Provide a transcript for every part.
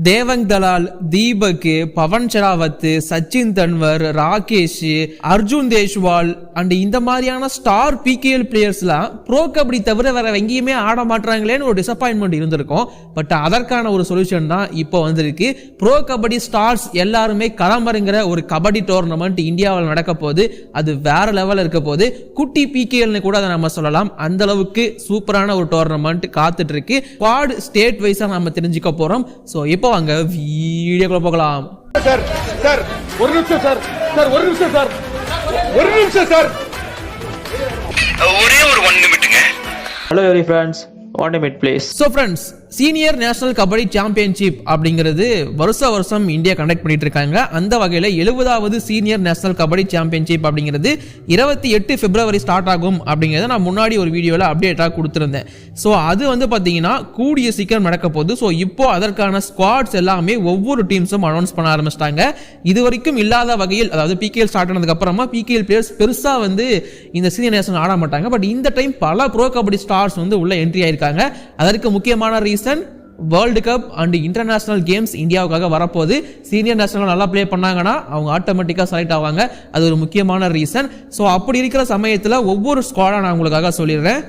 தேவங் Dalal, Deepak, Pawan Sherawat, Sachin Tanwar, Rakesh, Arjun Deshwal and இந்த மாதிரியான star PKL பிளேயர்ஸ்லாம் bro kabaddi தவிர வேற எங்கேயுமே ஆட மாட்டாங்களேன்னு ஒரு டிசப்பாயின்மெண்ட் இருந்திருக்கும். பட் அதற்கான ஒரு சொல்யூஷன் தான் இப்போ வந்திருக்கு. ப்ரோ கபடி ஸ்டார்ஸ் எல்லாருமே களம்பருங்கிற ஒரு கபடி டோர்னமெண்ட் இந்தியாவில் நடக்க போகுது. அது வேற லெவலில் இருக்க போது. குட்டி பிகேஎல்னு கூட அதை நம்ம சொல்லலாம். அந்த அளவுக்கு சூப்பரான ஒரு டோர்னமெண்ட் காத்துட்டு இருக்கு. ஸ்குவாட் ஸ்டேட் வைஸா நம்ம தெரிஞ்சுக்க போறோம். ஸோ இப்போ வாங்க வீடியோக்குள்ள போகலாம். சார் சார் ஒரு நிமிஷம் சார் ஒரு நிமிஷம் சார் ஒரே ஒரு 1 நிமிட்டுங்க. Hello every friends, 1 minute please. So friends, senior national kabaddi championship அப்படிங்கிறது வருஷம் இந்தியா கண்டக்ட் பண்ணிட்டு இருக்காங்க. அந்த வகையில் 70வது சீனியர் நேஷனல் கபடி சாம்பியன்ஷிப் அப்படிங்கிறது 28 பிப்ரவரி ஸ்டார்ட் ஆகும் அப்படிங்கிறத நான் முன்னாடி ஒரு வீடியோவில் அப்டேட்டாக கொடுத்துருந்தேன். ஸோ அது வந்து பார்த்தீங்கன்னா கூடிய சீக்கிரம் நடக்க போகுது. ஸோ இப்போ அதற்கான ஸ்குவாட்ஸ் எல்லாமே ஒவ்வொரு டீம்ஸும் அனௌன்ஸ் பண்ண ஆரம்பிச்சிட்டாங்க. இது வரைக்கும் இல்லாத வகையில், அதாவது பிகேஎல் ஸ்டார்ட் ஆனதுக்கு அப்புறமா பிகேஎல் பிளேயர்ஸ் பெருசாக வந்து இந்த சீனியர் நேஷனல் ஆட மாட்டாங்க. பட் இந்த டைம் பல ப்ரோ கபடி ஸ்டார்ஸ் வந்து உள்ள என்ட்ரி ஆயிருக்காங்க. அதற்கு முக்கியமான world cup and international games இந்தியாவுக்காக வரப்போகுது. சீனியர் நேஷனல் நல்லா பிளே பண்ணாங்கன்னா அவங்க ஆட்டோமேட்டிக்காக செலக்ட் ஆவாங்க. அது ஒரு முக்கியமான ரீசன். ஸோ அப்படி இருக்கிற சமயத்தில் ஒவ்வொரு ஸ்குவாடா நான் உங்களுக்காக சொல்லிடுறேன்.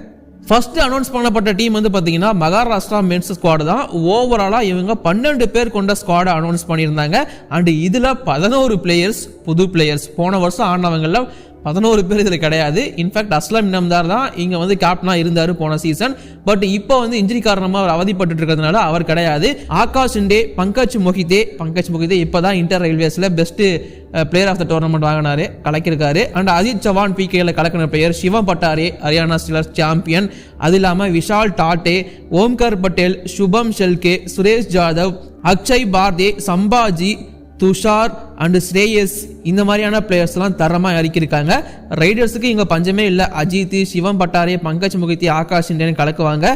ஃபர்ஸ்ட் அனௌன்ஸ் பண்ணப்பட்ட டீம் வந்து பார்த்தீங்கன்னா மகாராஷ்டிரா மென்ஸ் ஸ்குவாடு தான். ஓவராலாக இவங்க 12 பேர் கொண்ட ஸ்குவாடை அனௌன்ஸ் பண்ணியிருந்தாங்க. அண்ட் இதில் 11 பிளேயர்ஸ் புது பிளேயர்ஸ். போன வருஷம் ஆனவங்களில் 11 பேர் இதில் கிடையாது. இன்ஃபேக்ட் அஸ்லம் இனம்தார் தான் இங்கே வந்து கேப்டனாக இருந்தார் போன சீசன். பட் இப்போ வந்து இன்ஜுரி காரணமாக அவர் அவதிப்பட்டு இருக்கிறதுனால அவர் கிடையாது. ஆகாஷ் இண்டே, பங்கஜ் மொஹிதே இப்போ தான் இன்டர் ரயில்வேஸில் best player of the tournament வாங்கினாரு, கலக்கிருக்காரு. அண்ட் அஜித் சவான் பிகேல கலக்கின player Shivam Patare, Haryana Steelers champion. அது இல்லாமல் விஷால் டாட்டே, ஓம்கர் பட்டேல், சுபம் ஷெல்கே, சுரேஷ் ஜாதவ், அக்ஷய் பார்தே, சம்பாஜி, துஷார் அண்ட் ஸ்ரேயஸ், இந்த மாதிரியான பிளேயர்ஸ்லாம் தரமாக இறக்கியிருக்காங்க. ரைடர்ஸுக்கு இங்கே பஞ்சமே இல்லை. அஜித், சிவம் பட்டாரே, பங்கஜ் முகித்தி, ஆகாஷ் இண்டியன் கலக்குவாங்க.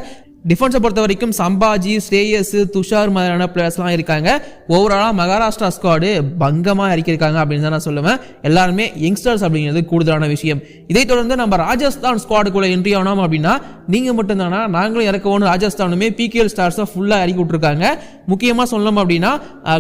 டிஃபென்ஸை பொறுத்த வரைக்கும் சம்பாஜி, ஸ்ரேயஸ், துஷார் மாதிரியான பிளேயர்ஸ்லாம் இருக்காங்க. ஓவராலாக மகாராஷ்டிரா ஸ்குவாடு பங்கமாக இறக்கியிருக்காங்க அப்படின்னு தான் நான் சொல்லுவேன். எல்லாருமே யங்ஸ்டர்ஸ் அப்படிங்கிறது கூடுதலான விஷயம். இதை தொடர்ந்து நம்ம ராஜஸ்தான் ஸ்குவாடுக்குள்ள என்ட்ரி ஆனோம் அப்படின்னா நீங்கள் மட்டும்தானா, நாங்களும் இறக்கவோன்னு ராஜஸ்தானுமே பிகேஎல் ஸ்டார்ஸை ஃபுல்லாக இறக்கி விட்டுருக்காங்க. முக்கியமாக சொல்லணும் அப்படின்னா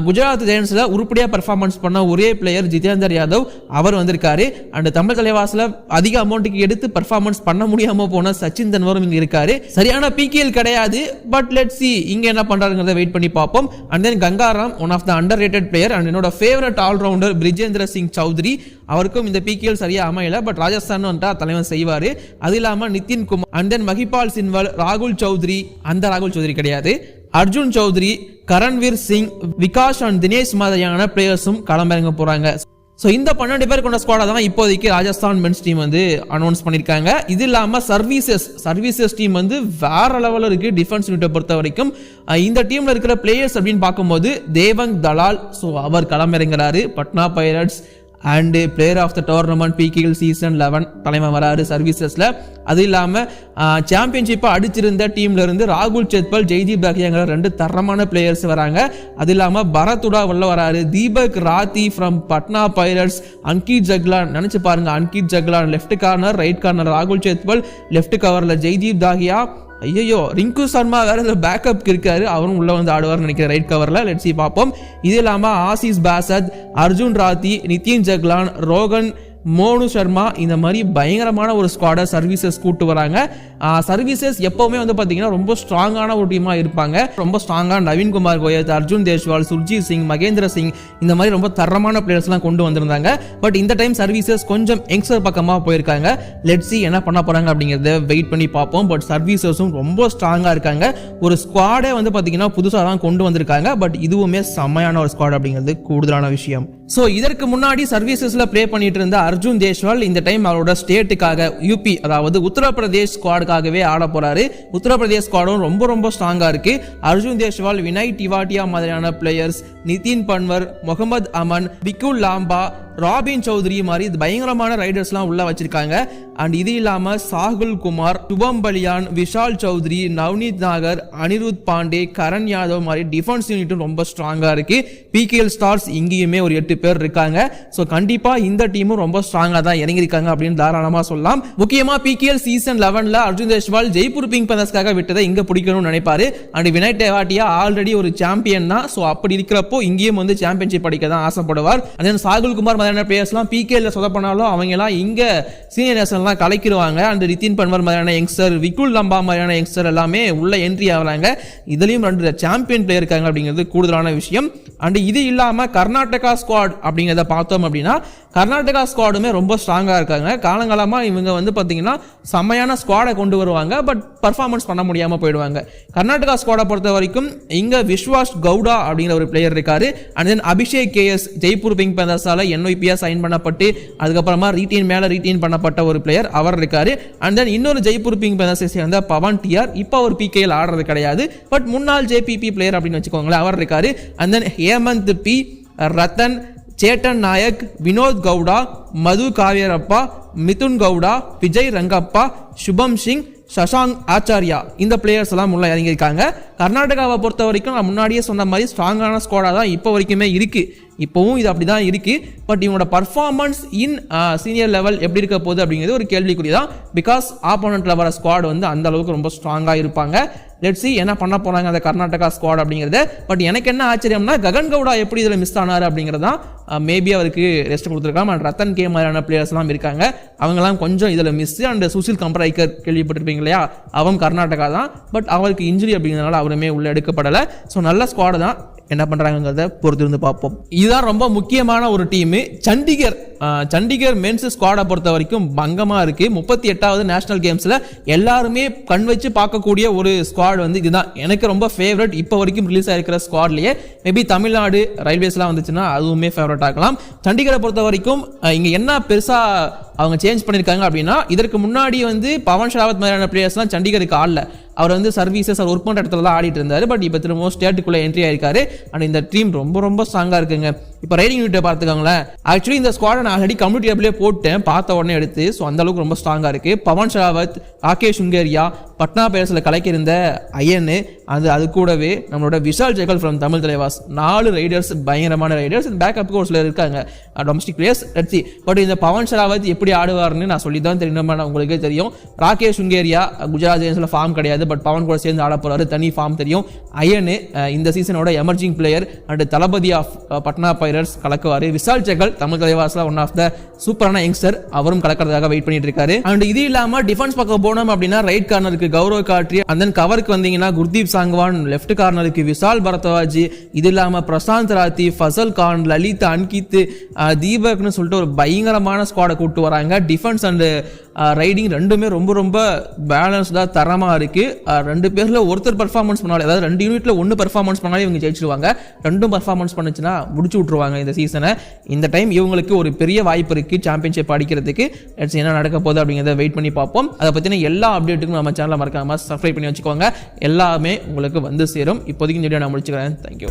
குஜராத் ஜெயண்ட்ஸில் உருப்படியாக பெர்ஃபார்மன்ஸ் பண்ண ஒரே பிளேயர் ஜிதேந்தர் யாதவ், அவர் வந்திருக்காரு. அண்ட் தமிழ் தலைவாசில் அதிக அமௌண்ட்டுக்கு எடுத்து பெர்ஃபார்மன்ஸ் பண்ண முடியாமல் போன சச்சின் தன்வரும் இங்கே இருக்காரு. சரியான பிகேஎல் கிடையாது. பட் லெட்ஸ் see இங்க என்ன பண்றாங்கறத வெயிட் பண்ணி பாப்போம். And then Gangaram, one of the underrated player and என்னோட ஃபேவரட் ஆல்ரவுண்டர் பிரிஜேந்திர சிங் சௌத்ரி, அவருக்கும் இந்த பிகேஎல் சரியா அமையல. பட் ராஜஸ்தான் வந்துட்டா தலைவன் செய்வாரு. அது இல்லாம நிதின் குமார் அண்ட் தென் மஹிபால் சின்வல், ராகுல் சௌத்ரி, அந்த ராகுல் சௌத்ரி கிடையாது, அர்ஜுன் சௌத்ரி, கரண்வீர் சிங், விகாஷ் அண்ட் தினேஷ் மாதிரியான பிளேயர்ஸும் களமிறங்க போறாங்க. ஸோ இந்த 12 பேர் கொண்ட ஸ்குவாடை தான் இப்போதைக்கு ராஜஸ்தான் மென்ஸ் டீம் வந்து அனௌன்ஸ் பண்ணியிருக்காங்க. இது இல்லாமல் சர்வீசஸ் டீம் வந்து வேற லெவலில் இருக்கு. டிஃபென்ஸ் யூனிட்டை பொறுத்த வரைக்கும் இந்த டீமில் இருக்கிற பிளேயர்ஸ் அப்படின்னு பார்க்கும்போது தேவங் தலால், ஸோ அவர் களமிறங்குறாரு. Patna Pirates and player of the tournament PKL season 11 தலைமை வராரு சர்வீசஸில். அது இல்லாமல் சாம்பியன்ஷிப்பை அடிச்சிருந்த டீம்ல இருந்து ராகுல் செத்பல், ஜெய்தீப் தாகியாங்கிற 2 தரமான பிளேயர்ஸ் வராங்க. அது இல்லாமல் பரத்துடா உள்ள வராரு. தீபக் ராத்தி ஃப்ரம் பட்னா பைரட்ஸ், அன்கித் ஜக்லான், நினைச்சு பாருங்க, Ankit Jaglan left corner, right corner ராகுல் செத்பல், லெஃப்ட் கவர்ல ஜெய்தீப் தாகியா. ஐயோ, ரிங்கு சர்மா வேற இந்த பேக்கப் இருக்காரு, அவரும் உள்ள வந்து ஆடுவார் நினைக்கிறேன் ரைட் கவர்ல. லெட்ஸ் see பார்ப்போம். இது இல்லாம ஆசிஸ் பாசத், அர்ஜுன் ராத்தி, நிதின் ஜக்லான், ரோகன், மோனு சர்மா, இந்த மாதிரி பயங்கரமான ஒரு ஸ்குவாடை சர்வீசஸ் கூட்டு வராங்க. சர்வீசஸ் எப்பவுமே வந்து பார்த்தீங்கன்னா ரொம்ப ஸ்ட்ராங்கான ஒரு டீமாக இருப்பாங்க. ரொம்ப ஸ்ட்ராங்காக நவீன்குமார் கோயத், அர்ஜுன் தேஷ்வால், சுர்ஜித் சிங், மகேந்திர சிங், இந்த மாதிரி ரொம்ப தரமான பிளேயர்ஸ்லாம் கொண்டு வந்திருந்தாங்க. பட் இந்த டைம் சர்வீசஸ் கொஞ்சம் யங்ஸ்டர் பக்கமாக போயிருக்காங்க. லெட்ஸ் see என்ன பண்ண போறாங்க அப்படிங்கிறத வெயிட் பண்ணி பார்ப்போம். பட் சர்வீசஸும் ரொம்ப ஸ்ட்ராங்காக இருக்காங்க. ஒரு ஸ்குவாடே வந்து பார்த்தீங்கன்னா புதுசாக தான் கொண்டு வந்திருக்காங்க. பட் இதுவுமே செம்மையான ஒரு ஸ்குவாட் அப்படிங்கிறது கூடுதலான விஷயம். ஸோ இதற்கு முன்னாடி சர்வீசஸ்ல ப்ளே பண்ணிட்டு இருந்த அர்ஜுன் தேஷ்வால் இந்த டைம் அவரோட ஸ்டேட்டுக்காக யூபி, அதாவது உத்தரப்பிரதேஷ் ஸ்குவாடுக்காகவே ஆட போறாரு. உத்தரப்பிரதேஷ் ஸ்குவாடும் ரொம்ப ஸ்ட்ராங்கா இருக்கு. அர்ஜுன் தேஷ்வால், வினய் டிவாட்டியா மாதிரியான பிளேயர்ஸ், நிதின் பன்வர், முகமது அமன், பிகுல் லாம்பா, ராபின் சௌத்ரி மாதிரி பயங்கரமான ரைடர்ஸ்லாம் உள்ள வச்சிருக்காங்க. அண்ட் இது இல்லாம சாகுல் குமார், சுபம் பலியான், விஷால் சௌத்ரி, நவ்னீத் நாகர், அனிருத் பாண்டே, கரண் யாதவ் மாதிரி டிஃபென்ஸ் யூனிட்டும் ரொம்ப ஸ்ட்ராங்கா இருக்கு. PKL ஸ்டார்ஸ் இங்கேயுமே ஒரு 8 பேர் இருக்காங்க. ஸோ கண்டிப்பா இந்த டீமும் ரொம்ப ஸ்ட்ராங்கா தான் இறங்கியிருக்காங்க அப்படின்னு தாராளமா சொல்லலாம். முக்கியமா PKL சீசன் 11ல அர்ஜுன் தேஷ்வால் ஜெய்ப்பூர் பிங்க் பந்தர்ஸ்க்காக விட்டதை இங்க பிடிக்கணும்னு நினைப்பாரு. அண்ட் வினய் டெவாட்டியா ஆல்ரெடி ஒரு சாம்பியன் தான். ஸோ அப்படி இருக்கிறப்போ இங்கேயும் வந்து சாம்பியன்ஷிப் அடிக்க தான் ஆசைப்படுவார். அதே சாகுல் குமார் மாதிரியான பிளேயர்ஸ்லாம் PKL சொதப்பனாலும் அவங்க எல்லாம் இங்க சீனியர் நேஷனல் கலைக்கிடுவாங்க. அந்த ரித்தின் பன்வர் மாதிரியான யங்ஸ்டர், விகுல் லம்பா மாதிரியான யங்ஸ்டர் எல்லாமே உள்ள என்ட்ரி ஆகிறாங்க. இதுலயும் 2 சாம்பியன் பிளேயர் இருக்காங்க அப்படிங்கிறது கூடுதலான விஷயம். அண்ட் இது இல்லாம கர்நாடகா ஸ்குவாட் அப்படிங்கிறத பார்த்தோம் அப்படின்னா கர்நாடகா ஸ்குவாடுமே ரொம்ப ஸ்ட்ராங்கா இருக்காங்க. காலங்காலமா இவங்க வந்து பாத்தீங்கன்னா செம்மையான ஸ்குவாடை கொண்டு வருவாங்க, பட் பர்ஃபார்மன்ஸ் பண்ண முடியாம போயிடுவாங்க. கர்நாடகா ஸ்குவாடை பொறுத்த வரைக்கும் இங்க விஸ்வாஸ் கவுடா அப்படிங்கிற ஒரு பிளேயர் இருக்காரு. And then Abhishek KS Jaipur Pink பந்தர்ஸால NYPS சைன் பண்ணப்பட்டு அதுக்கப்புறமா ரீடைன் பண்ணப்பட்ட ஒரு பிளேயர் அவர் இருக்காரு. அண்ட் தென் இன்னொரு ஜெய்ப்பூர் பிங்க் பந்தர்ஸை சேர்ந்த பவன் TR இப்போ ஒரு PKL ஆடுறது கிடையாது, பட் முன்னாள் JPP பிளேயர் அப்படின்னு வச்சுக்கோங்களேன், அவர் இருக்காரு. And then Hemant P, Rathan, Chetan Nayak, Vinod Gowda, Madhu Kaverappa, Mithun Gowda, Vijay Rangappa, Shubham Singh, Shashank Acharya இந்த பிளேயர்ஸ் எல்லாம் உள்ள இறங்கியிருக்காங்க. கர்நாடகாவை பொறுத்த வரைக்கும் நான் முன்னாடியே சொன்ன மாதிரி ஸ்ட்ராங்கான ஸ்குவாடா தான் இப்போ வரைக்குமே இருக்கு. இப்போவும் இது அப்படி தான் இருக்கு. பட் இவங்களோட பர்ஃபார்மன்ஸ் இன் சீனியர் லெவல் எப்படி இருக்க போகுது அப்படிங்கிறது ஒரு கேள்விக்குறி தான். பிகாஸ் ஆப்போனண்ட்ல வர ஸ்குவாட் வந்து அந்த அளவுக்கு ரொம்ப ஸ்ட்ராங்காக இருப்பாங்க. லெட்ஸ் see என்ன பண்ண போறாங்க அந்த கர்நாடகா ஸ்குவாட் அப்படிங்கிறது. பட் எனக்கு என்ன ஆச்சரியம்னா ககன் கவுடா எப்படி இதில் மிஸ் ஆனாரு அப்படிங்கிறதான். மேபி அவருக்கு ரெஸ்ட் கொடுத்துருக்காங்க. அண்ட் ரத்தன் கே மாதிரியான பிளேயர்ஸ் எல்லாம் இருக்காங்க, அவங்கெல்லாம் கொஞ்சம் இதில் மிஸ். அண்ட் சுசில் கம்பரைக்கர் கேள்விப்பட்டிருப்பீங்க இல்லையா, அவன் கர்நாடகா தான், பட் அவருக்கு இன்ஜுரி அப்படிங்கிறதுனால அவருமே உள்ள எடுக்கப்படலை. ஸோ நல்ல ஸ்குவாடு தான், என்ன பண்றாங்கிறத பொறுத்து இருந்து பார்ப்போம். இதுதான் ரொம்ப முக்கியமான ஒரு டீம் சண்டிகர் மென்ஸ் ஸ்குவாடை பொறுத்த வரைக்கும் பங்கமா இருக்கு. 38வது நேஷனல் கேம்ஸ்ல எல்லாருமே கண் வச்சு பார்க்கக்கூடிய ஒரு ஸ்குவாட் வந்து இதுதான். எனக்கு ரொம்ப ஃபேவரட் இப்போ வரைக்கும் ரிலீஸ் ஆயிருக்கிற ஸ்குவாட்லயே. மேபி தமிழ்நாடு ரயில்வேஸ்லாம் வந்துச்சுன்னா அதுவுமே ஃபேவரட் ஆகலாம். சண்டிகரை பொறுத்த வரைக்கும் இங்க என்ன பெருசா அவங்க சேஞ்ச் பண்ணியிருக்காங்க அப்படின்னா, இதற்கு முன்னாடி வந்து பவன் ஷராவத் மாதிரியான பிளேயர்ஸ்லாம் சண்டிகருக்கு ஆடல. அவர் வந்து சர்வீசஸ் ஒர்க் பண்ணுற இடத்துல தான் ஆடிட்டு இருந்தாரு. பட் இப்போ திரும்ப ஸ்டேட்டுக்குள்ள என்ட்ரி ஆயிருக்காரு. அண்ட் இந்த டீம் ரொம்ப ரொம்ப ஸ்ட்ராங்கா இருக்குங்க. இப்போ ரைடிங் யூனிட்டை பார்த்துக்கோங்களேன். ஆக்சுவலி இந்த ஸ்குவாடை நான் ஆல்ரெடி கம்யூனிட்டி ஆப்லேயே போட்டேன், பார்த்த உடனே எடுத்து. ஸோ அந்த அளவுக்கு ரொம்ப ஸ்ட்ராங்கா இருக்கு. பவன் ஷராவத், ராகேஷ் சுங்கேரியா, பட்னா பேரஸில் கலைக்கிருந்த ஐயனு, அது கூடவே நம்மளோட விஷால் ஜெகல் ஃப்ரம் தமிழ் தலைவாஸ், 4 ரைடர்ஸ் பயங்கரமான ரைடர்ஸ் பேக்கப் கோர்ஸ்ல இருக்காங்க, domestic players. Let's see. But இந்த பவன் ஷராவத் எப்படி ஆடுவார்னு நான் சொல்லி தான் தெரியணும், உங்களுக்கே தெரியும். ராகேஷ் சுங்கேரியா குஜராத் ஜெயின்ஸ்ல ஃபார்ம் கிடையாது, பட் பவன் கூட சேர்ந்து ஆட போறாரு, தனி ஃபார்ம் தெரியும். ஐயனு இந்த சீசனோட எமர்ஜிங் பிளேயர் அண்ட் தளபதி ஆஃப் பட்னா பைரட்ஸ் கலக்குவாரு. விஷால் ஜெகல் தமிழ் தலைவாஸ்ல ஒன் ஆஃப் த சூப்பரான யங்ஸ்டர், அவரும் கலக்கிறதுக்காக வெயிட் பண்ணிட்டு இருக்காரு. அண்ட் இது இல்லாம டிஃபென்ஸ் பக்கம் போனோம் அப்படின்னா ரைட் கார்னருக்கு கௌரவ் காட்ரி, அண்ட் தென் கவருக்கு வந்தீங்கன்னா குர்தீப் சாங்வான், லெஃப்ட் கார்னருக்கு விஷால் பரத்வாஜ், இது இல்லாம பிரசாந்த் ராத்தி, ஃபசல் கான், லலித், அன்கித், தீபக்னு சொல்லிட்டு ஒரு பயங்கரமான ஸ்குவாடை கூட்டு வராங்க. டிஃபென்ஸ் அண்ட் ரைடிங் ரெண்டுமே ரொம்ப ரொம்ப பேலன்ஸ்டா தரமா இருக்கு. 2 பேர்ல ஒருத்தர் பெர்ஃபார்மன்ஸ் பண்ணாலே, அதாவது 2 யூனிட்ல 1 பெர்ஃபார்மன்ஸ் பண்ணாலே இவங்க ஜெயிச்சிருவாங்க. 2 பெர்ஃபார்மன்ஸ் பண்ணுச்சுன்னா முடிச்சு விட்டுருவாங்க இந்த சீசனை. இந்த டைம் இவங்களுக்கு ஒரு பெரிய வாய்ப்பு இருக்கு சாம்பியன்ஷிப் அடிக்கிறதுக்கு. என்ன நடக்க போகுது அப்படிங்கிறத வெயிட் பண்ணி பார்ப்போம். அதை பத்தின எல்லா அப்டேட்டுக்கும் நம்ம சேனலை மறக்காம சப்ஸ்கிரைப் பண்ணி வச்சுக்கோங்க. எல்லாமே உங்களுக்கு வந்து சேரும். இப்போதைக்கு இந்த வீடியோ நான் முடிச்சுக்கிறேன். தேங்க்யூ.